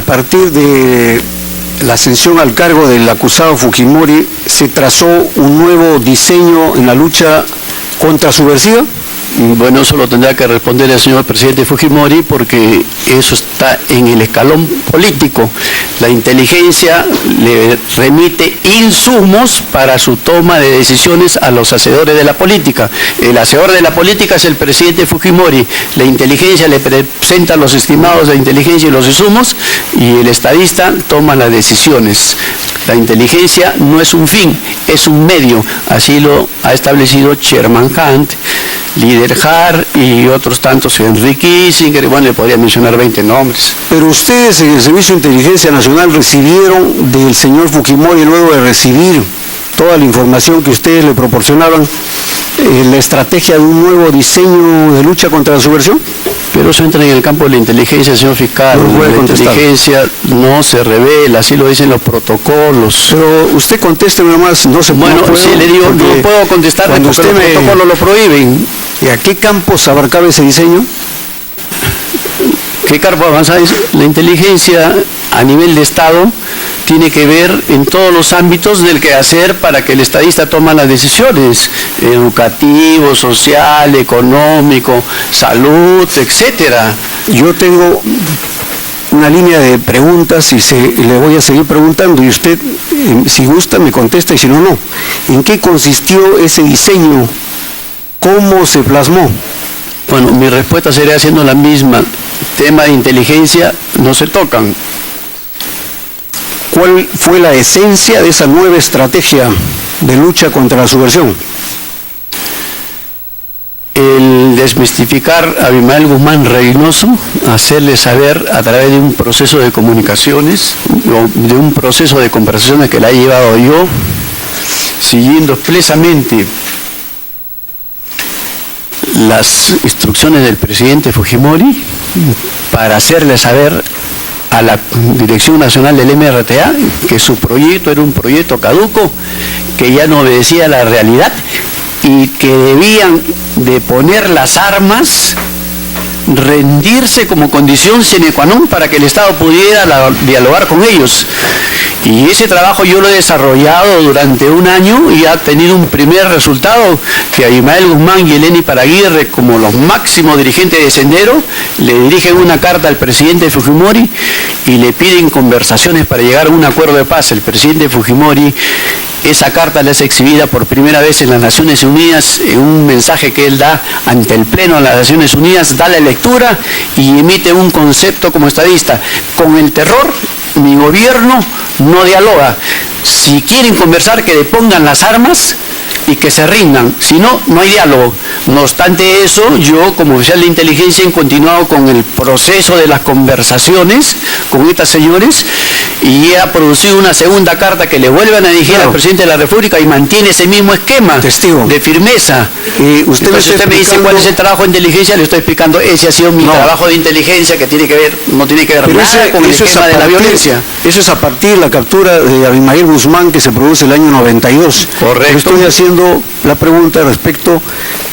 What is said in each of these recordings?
partir de la ascensión al cargo del acusado Fujimori, se trazó un nuevo diseño en la lucha contrasubversiva? Bueno, eso lo tendrá que responder el señor presidente Fujimori, porque eso está en el escalón político. La inteligencia le remite insumos para su toma de decisiones a los hacedores de la política. El hacedor de la política es el presidente Fujimori. La inteligencia le presenta los estimados de inteligencia y los insumos, y el estadista toma las decisiones. La inteligencia no es un fin, es un medio. Así lo ha establecido Sherman Hunt, Líder Har y otros tantos, Henry Kissinger, bueno, le podría mencionar 20 nombres. Pero ustedes en el Servicio de Inteligencia Nacional recibieron del señor Fujimori, luego de recibir toda la información que ustedes le proporcionaban, la estrategia de un nuevo diseño de lucha contra la subversión. Pero eso entra en el campo de la inteligencia, señor fiscal. No la inteligencia no se revela, así lo dicen los protocolos. Pero usted conteste nomás, no se puede. Bueno, sí, le digo, no puedo contestar porque los protocolos lo prohíben. ¿Y a qué campos abarcaba ese diseño? ¿Qué campo avanza? La inteligencia a nivel de Estado tiene que ver en todos los ámbitos del quehacer para que el estadista tome las decisiones, educativo, social, económico, salud, etcétera. Yo tengo una línea de preguntas y le voy a seguir preguntando, y usted, si gusta, me contesta, y si no, no. ¿En qué consistió ese diseño? ¿Cómo se plasmó? Bueno, mi respuesta sería siendo la misma. Tema de inteligencia no se tocan. ¿Cuál fue la esencia de esa nueva estrategia de lucha contra la subversión? El desmistificar a Abimael Guzmán Reynoso, hacerle saber a través de un proceso de comunicaciones, de un proceso de conversaciones que la he llevado yo, siguiendo expresamente las instrucciones del presidente Fujimori, para hacerle saber a la Dirección Nacional del MRTA que su proyecto era un proyecto caduco, que ya no obedecía a la realidad y que debían de poner las armas, rendirse como condición sine qua non para que el Estado pudiera dialogar con ellos. Y ese trabajo yo lo he desarrollado durante un año y ha tenido un primer resultado, que Abimael Guzmán y Eleni Paraguirre, como los máximos dirigentes de Sendero, le dirigen una carta al presidente Fujimori y le piden conversaciones para llegar a un acuerdo de paz. El presidente Fujimori, esa carta la es exhibida por primera vez en las Naciones Unidas, en un mensaje que él da ante el Pleno de las Naciones Unidas, da la lectura y emite un concepto como estadista. Con el terror, mi gobierno no dialoga. Si quieren conversar, que depongan las armas y que se rindan, si no, no hay diálogo. No obstante eso, yo como oficial de inteligencia he continuado con el proceso de las conversaciones con estas señores y he producido una segunda carta que le vuelven a dirigir al presidente de la República y mantiene ese mismo esquema de firmeza. Usted me dice cuál es el trabajo de inteligencia, le estoy explicando, ese ha sido mi trabajo de inteligencia, que tiene que ver, no tiene que ver nada con el esquema de la violencia. Eso es a partir de la captura de Abimael Guzmán, que se produce el año 92. Correcto. Estoy haciendo la pregunta respecto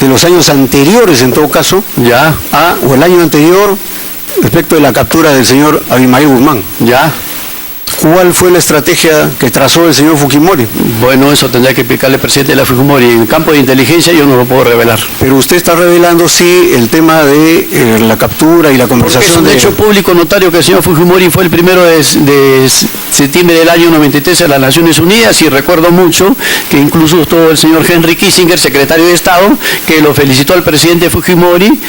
de los años anteriores, en todo caso, o el año anterior, respecto de la captura del señor Abimael Guzmán. ¿Cuál fue la estrategia que trazó el señor Fujimori? Bueno, eso tendría que explicarle el presidente de la Fujimori. En el campo de inteligencia yo no lo puedo revelar. Pero usted está revelando, sí, el tema de la captura y la conversación. Porque es un hecho público notario que el señor Fujimori fue el 1 de septiembre del año 93 a las Naciones Unidas, y recuerdo mucho que incluso estuvo el señor Henry Kissinger, secretario de Estado, que lo felicitó al presidente Fujimori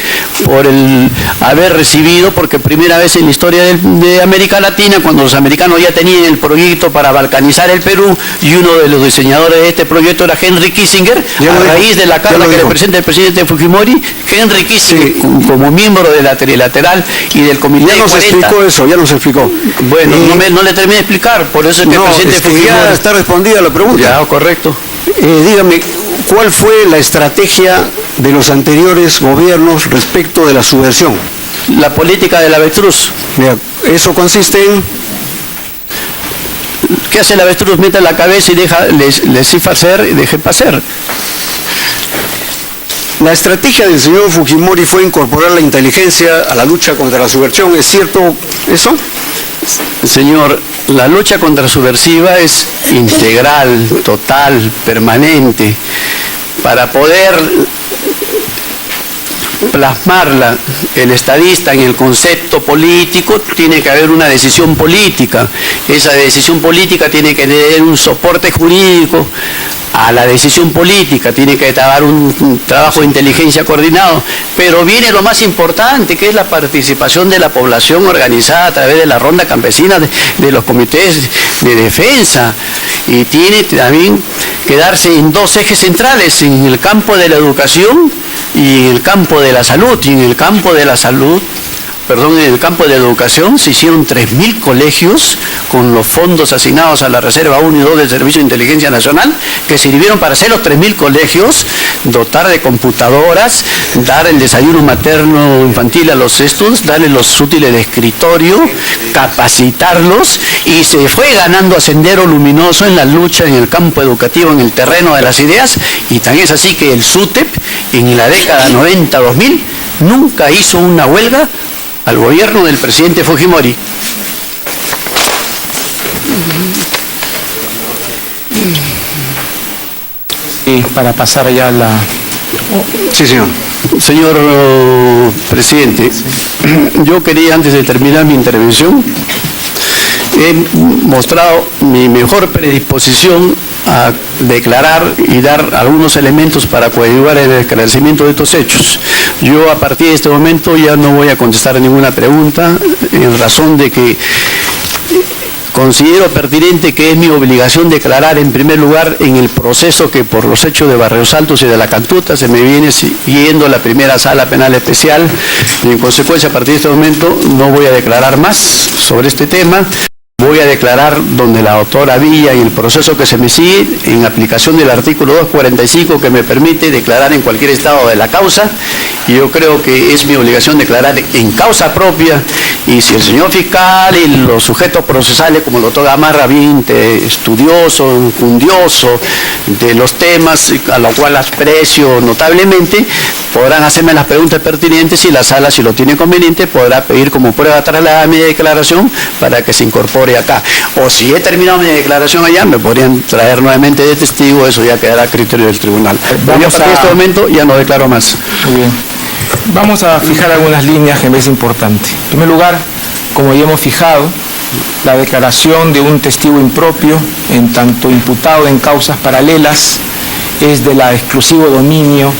por el haber recibido, porque primera vez en la historia de América Latina, cuando los americanos ya tenían el proyecto para balcanizar el Perú, y uno de los diseñadores de este proyecto era Henry Kissinger, a raíz de la carta que le presenta el presidente Fujimori, Henry Kissinger, como miembro de la trilateral y del Comité ya nos 40. explicó eso, ya nos explicó. Bueno, no le terminé de explicar, por eso es que el presidente Fujimori... Ya está respondida la pregunta. Ya, correcto. Dígame, ¿cuál fue la estrategia de los anteriores gobiernos respecto de la subversión? La política del avestruz. Mira, eso consiste en... ¿Qué hace el avestruz? Mete la cabeza y deja, les hacer y deje pasar. La estrategia del señor Fujimori fue incorporar la inteligencia a la lucha contra la subversión. ¿Es cierto eso? Señor, la lucha contrasubversiva es integral, total, permanente. Para poder plasmarla el estadista en el concepto político, tiene que haber una decisión política. Esa decisión política tiene que tener un soporte jurídico a la decisión política, tiene que dar un trabajo de inteligencia coordinado, pero viene lo más importante, que es la participación de la población organizada a través de la ronda campesina, de los comités de defensa, y tiene también que darse en dos ejes centrales, en el campo de la educación y en el campo de la salud. Y en el campo de la salud, en el campo de la educación se hicieron 3.000 colegios con los fondos asignados a la Reserva 1 y 2 del Servicio de Inteligencia Nacional, que sirvieron para hacer los 3.000 colegios, dotar de computadoras, dar el desayuno materno infantil a los estudiantes, darles los útiles de escritorio, capacitarlos, y se fue ganando a sendero luminoso en la lucha en el campo educativo, en el terreno de las ideas, y tan es así que el SUTEP en la década 90-2000 nunca hizo una huelga al gobierno del presidente Fujimori. Y para pasar ya a la... Sí, señor. Señor presidente, yo quería, antes de terminar mi intervención, he mostrado mi mejor predisposición a declarar y dar algunos elementos para coadyuvar el esclarecimiento de estos hechos. Yo a partir de este momento ya no voy a contestar ninguna pregunta, en razón de que considero pertinente que es mi obligación declarar en primer lugar en el proceso que por los hechos de Barrios Altos y de la Cantuta se me viene siguiendo la primera sala penal especial, y en consecuencia a partir de este momento no voy a declarar más sobre este tema. Voy a declarar donde la doctora Villa y el proceso que se me sigue en aplicación del artículo 245, que me permite declarar en cualquier estado de la causa, y yo creo que es mi obligación declarar en causa propia, y si el señor fiscal y los sujetos procesales como el doctor Gamarra, bien estudioso, fundioso de los temas, a lo cual aprecio notablemente, podrán hacerme las preguntas pertinentes, y la sala, si lo tiene conveniente, podrá pedir como prueba trasladada mi declaración para que se incorpore acá. O si he terminado mi declaración allá, me podrían traer nuevamente de testigo, eso ya quedará a criterio del tribunal. Pero yo a partir de este momento ya no declaro más. Muy bien. Vamos a fijar algunas líneas que me es importante. En primer lugar, como ya hemos fijado, la declaración de un testigo impropio, en tanto imputado en causas paralelas, es de la exclusivo dominio,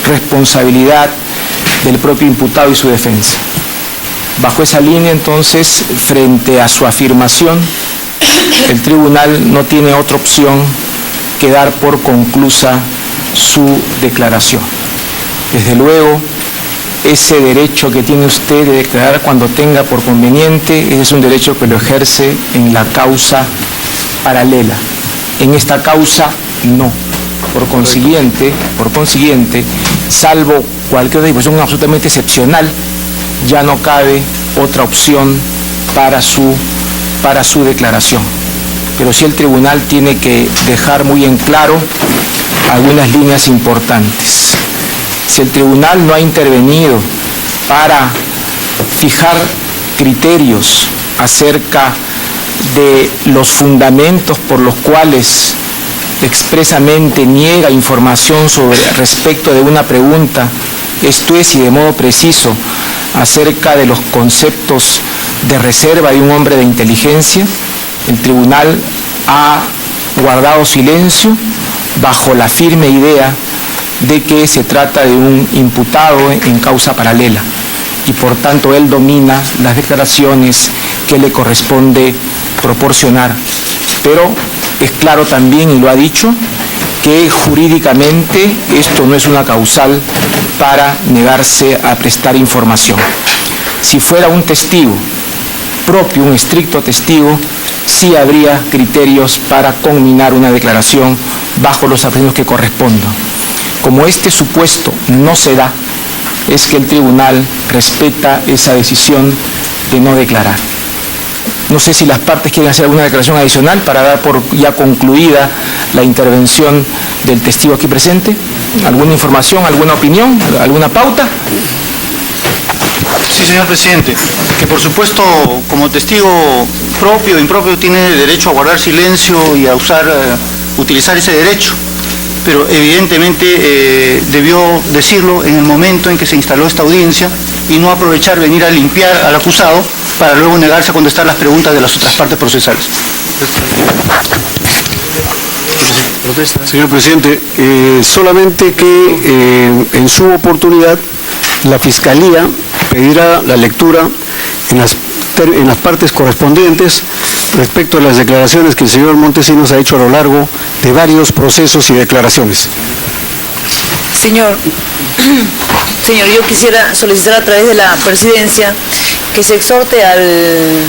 responsabilidad del propio imputado y su defensa. Bajo esa línea, entonces, frente a su afirmación, el tribunal no tiene otra opción que dar por conclusa su declaración. Desde luego, ese derecho que tiene usted de declarar cuando tenga por conveniente, ese es un derecho que lo ejerce en la causa paralela. En esta causa, no. Por consiguiente, salvo cualquier disposición absolutamente excepcional, ya no cabe otra opción para su declaración. Pero sí el tribunal tiene que dejar muy en claro algunas líneas importantes. Si el tribunal no ha intervenido para fijar criterios acerca de los fundamentos por los cuales expresamente niega información respecto de una pregunta, esto es, y de modo preciso, acerca de los conceptos de reserva de un hombre de inteligencia, el tribunal ha guardado silencio bajo la firme idea de que se trata de un imputado en causa paralela, y por tanto él domina las declaraciones que le corresponde proporcionar. Pero es claro también, y lo ha dicho, que jurídicamente esto no es una causal para negarse a prestar información. Si fuera un testigo propio, un estricto testigo, sí habría criterios para conminar una declaración bajo los apremios que correspondan. Como este supuesto no se da, es que el tribunal respeta esa decisión de no declarar. No sé si las partes quieren hacer alguna declaración adicional para dar por ya concluida la intervención del testigo aquí presente. ¿Alguna información, alguna opinión, alguna pauta? Sí, señor presidente, que por supuesto como testigo propio o impropio tiene derecho a guardar silencio y a utilizar ese derecho, pero evidentemente debió decirlo en el momento en que se instaló esta audiencia y no aprovechar venir a limpiar al acusado para luego negarse a contestar las preguntas de las otras partes procesales. Señor presidente, solamente que en su oportunidad la Fiscalía pedirá la lectura en las partes correspondientes respecto a las declaraciones que el señor Montesinos ha hecho a lo largo de varios procesos y declaraciones. Señor, yo quisiera solicitar a través de la presidencia que se exhorte al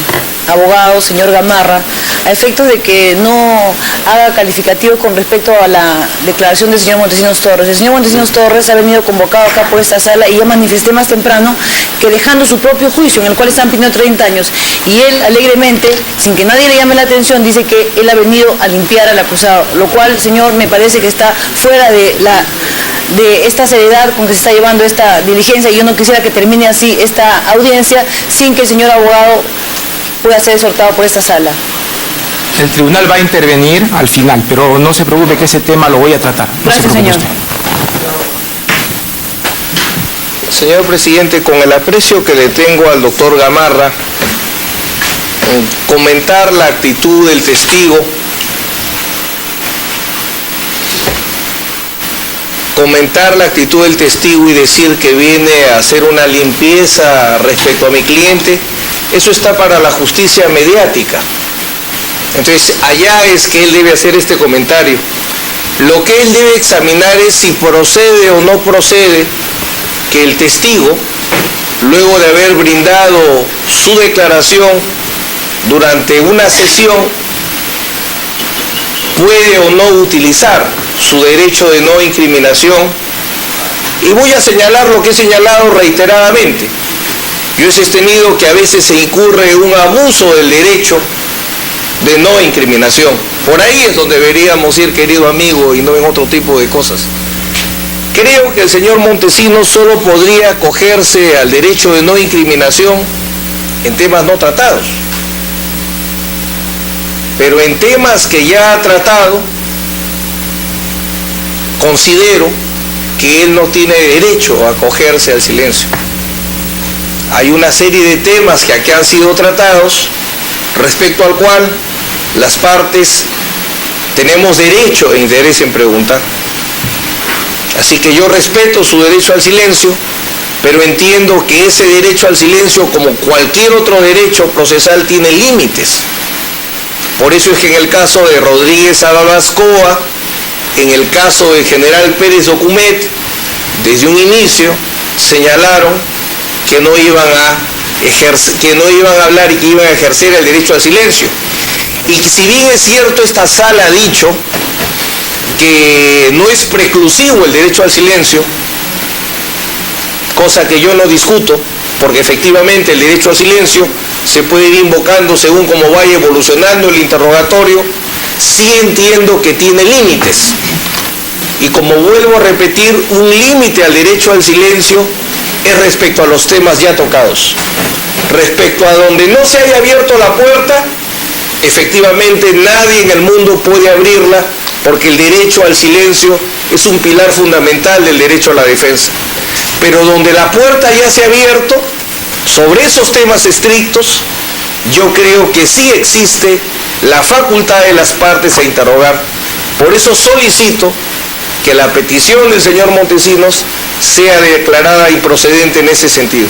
abogado, señor Gamarra, a efectos de que no haga calificativos con respecto a la declaración del señor Montesinos Torres. El señor Montesinos Torres ha venido convocado acá por esta sala y ya manifesté más temprano que dejando su propio juicio, en el cual están pidiendo 30 años, y él alegremente, sin que nadie le llame la atención, dice que él ha venido a limpiar al acusado, lo cual, señor, me parece que está fuera de esta seriedad con que se está llevando esta diligencia, y yo no quisiera que termine así esta audiencia sin que el señor abogado pueda ser exhortado por esta sala. El tribunal va a intervenir al final, pero no se preocupe que ese tema lo voy a tratar. Gracias, señor. Señor presidente, con el aprecio que le tengo al doctor Gamarra, comentar la actitud del testigo, y decir que viene a hacer una limpieza respecto a mi cliente, eso está para la justicia mediática. Entonces, allá es que él debe hacer este comentario. Lo que él debe examinar es si procede o no procede que el testigo, luego de haber brindado su declaración durante una sesión, puede o no utilizar su derecho de no incriminación. Y voy a señalar lo que he señalado reiteradamente. Yo he sostenido que a veces se incurre un abuso del derecho de no incriminación. Por ahí es donde deberíamos ir, querido amigo, y no en otro tipo de cosas. Creo que el señor Montesinos solo podría acogerse al derecho de no incriminación en temas no tratados. Pero en temas que ya ha tratado, considero que él no tiene derecho a acogerse al silencio. Hay una serie de temas que aquí han sido tratados, respecto al cual las partes tenemos derecho e interés en preguntar. Así que yo respeto su derecho al silencio, pero entiendo que ese derecho al silencio, como cualquier otro derecho procesal, tiene límites. Por eso es que en el caso de Rodríguez Ababascoa, en el caso del general Pérez Documet, desde un inicio señalaron que no iban a hablar y que iban a ejercer el derecho al silencio. Y si bien es cierto, esta sala ha dicho que no es preclusivo el derecho al silencio, cosa que yo no discuto, porque efectivamente el derecho al silencio se puede ir invocando según cómo vaya evolucionando el interrogatorio, sí entiendo que tiene límites. Y como vuelvo a repetir, un límite al derecho al silencio es respecto a los temas ya tocados. Respecto a donde no se haya abierto la puerta, efectivamente nadie en el mundo puede abrirla, porque el derecho al silencio es un pilar fundamental del derecho a la defensa. Pero donde la puerta ya se ha abierto, sobre esos temas estrictos, yo creo que sí existe la facultad de las partes a interrogar. Por eso solicito que la petición del señor Montesinos sea declarada improcedente en ese sentido.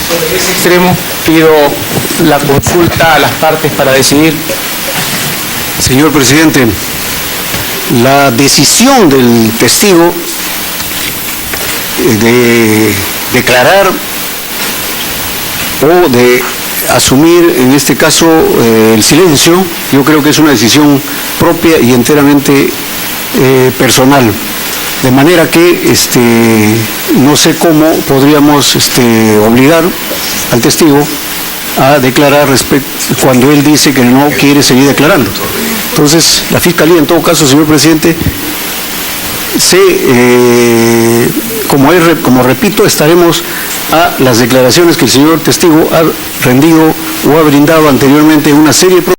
Sobre ese extremo pido la consulta a las partes para decidir. Señor presidente, la decisión del testigo de declarar o de asumir en este caso el silencio, yo creo que es una decisión propia y enteramente personal, de manera que no sé cómo podríamos obligar al testigo a declarar cuando él dice que no quiere seguir declarando. Entonces, la Fiscalía, en todo caso, señor presidente, como repito, estaremos a las declaraciones que el señor testigo ha rendido o ha brindado anteriormente en una serie de